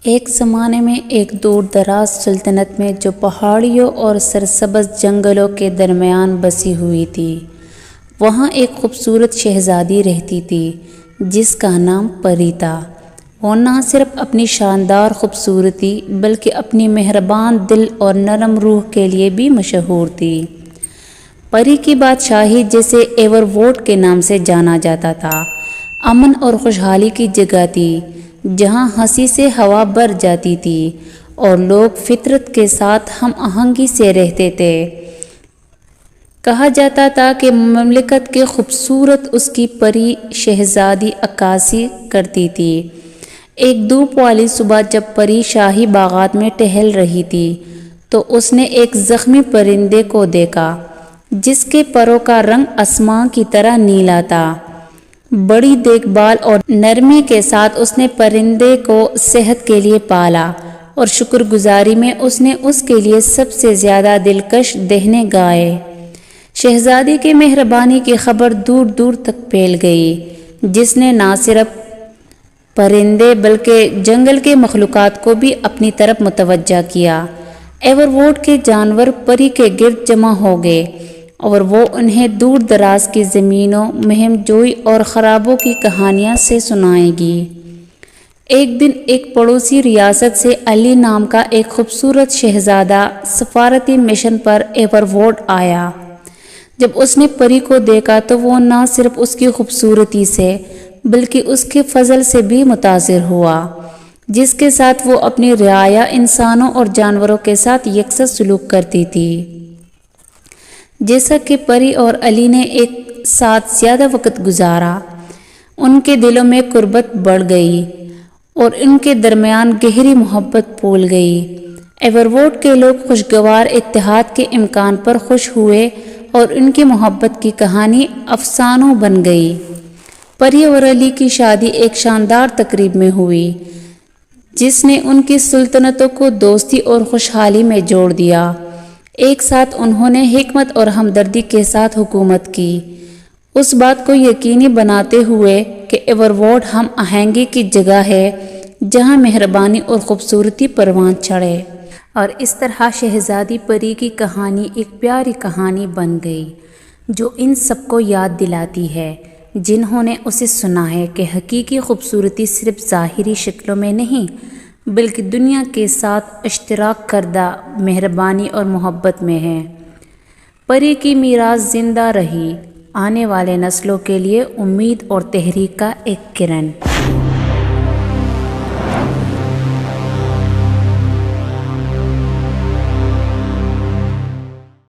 ایک زمانے میں ایک دور دراز سلطنت میں جو پہاڑیوں اور سرسبز جنگلوں کے درمیان بسی ہوئی تھی، وہاں ایک خوبصورت شہزادی رہتی تھی جس کا نام پری تھا۔ وہ نہ صرف اپنی شاندار خوبصورتی بلکہ اپنی مہربان دل اور نرم روح کے لیے بھی مشہور تھی۔ پری کی بادشاہی، جسے ایور ووڈ کے نام سے جانا جاتا تھا، امن اور خوشحالی کی جگہ تھی، جہاں ہنسی سے ہوا بھر جاتی تھی اور لوگ فطرت کے ساتھ ہم آہنگی سے رہتے تھے۔ کہا جاتا تھا کہ مملکت کے خوبصورت اس کی پری شہزادی عکاسی کرتی تھی۔ ایک دھوپ والی صبح جب پری شاہی باغات میں ٹہل رہی تھی تو اس نے ایک زخمی پرندے کو دیکھا جس کے پروں کا رنگ آسمان کی طرح نیلا تھا۔ بڑی دیکھ بھال اور نرمی کے ساتھ اس نے پرندے کو صحت کے لیے پالا اور شکر گزاری میں اس نے اس کے لیے سب سے زیادہ دلکش دہنے گائے۔ شہزادی کی مہربانی کی خبر دور دور تک پھیل گئی، جس نے نہ صرف پرندے بلکہ جنگل کے مخلوقات کو بھی اپنی طرف متوجہ کیا۔ ایور ووڈ کے جانور پری کے گرد جمع ہو گئے اور وہ انہیں دور دراز کی زمینوں، مہم جوئی اور خرابوں کی کہانیاں سے سنائے گی۔ ایک دن ایک پڑوسی ریاست سے علی نام کا ایک خوبصورت شہزادہ سفارتی مشن پر ایور ووڈ آیا۔ جب اس نے پری کو دیکھا تو وہ نہ صرف اس کی خوبصورتی سے بلکہ اس کے فضل سے بھی متاثر ہوا، جس کے ساتھ وہ اپنی رعایا انسانوں اور جانوروں کے ساتھ یکساں سلوک کرتی تھی۔ جیسا کہ پری اور علی نے ایک ساتھ زیادہ وقت گزارا، ان کے دلوں میں قربت بڑھ گئی اور ان کے درمیان گہری محبت پھول گئی۔ ایور ووڈ کے لوگ خوشگوار اتحاد کے امکان پر خوش ہوئے اور ان کی محبت کی کہانی افسانوں بن گئی۔ پری اور علی کی شادی ایک شاندار تقریب میں ہوئی جس نے ان کی سلطنتوں کو دوستی اور خوشحالی میں جوڑ دیا۔ ایک ساتھ انہوں نے حکمت اور ہمدردی کے ساتھ حکومت کی، اس بات کو یقینی بناتے ہوئے کہ ایور ووڈ ہم آہنگی کی جگہ ہے جہاں مہربانی اور خوبصورتی پروان چڑھے۔ اور اس طرح شہزادی پری کی کہانی ایک پیاری کہانی بن گئی جو ان سب کو یاد دلاتی ہے جنہوں نے اسے سنا ہے کہ حقیقی خوبصورتی صرف ظاہری شکلوں میں نہیں بلکہ دنیا کے ساتھ اشتراک کردہ مہربانی اور محبت میں ہے۔ پری کی میراث زندہ رہی، آنے والے نسلوں کے لیے امید اور تحریک کا ایک کرن۔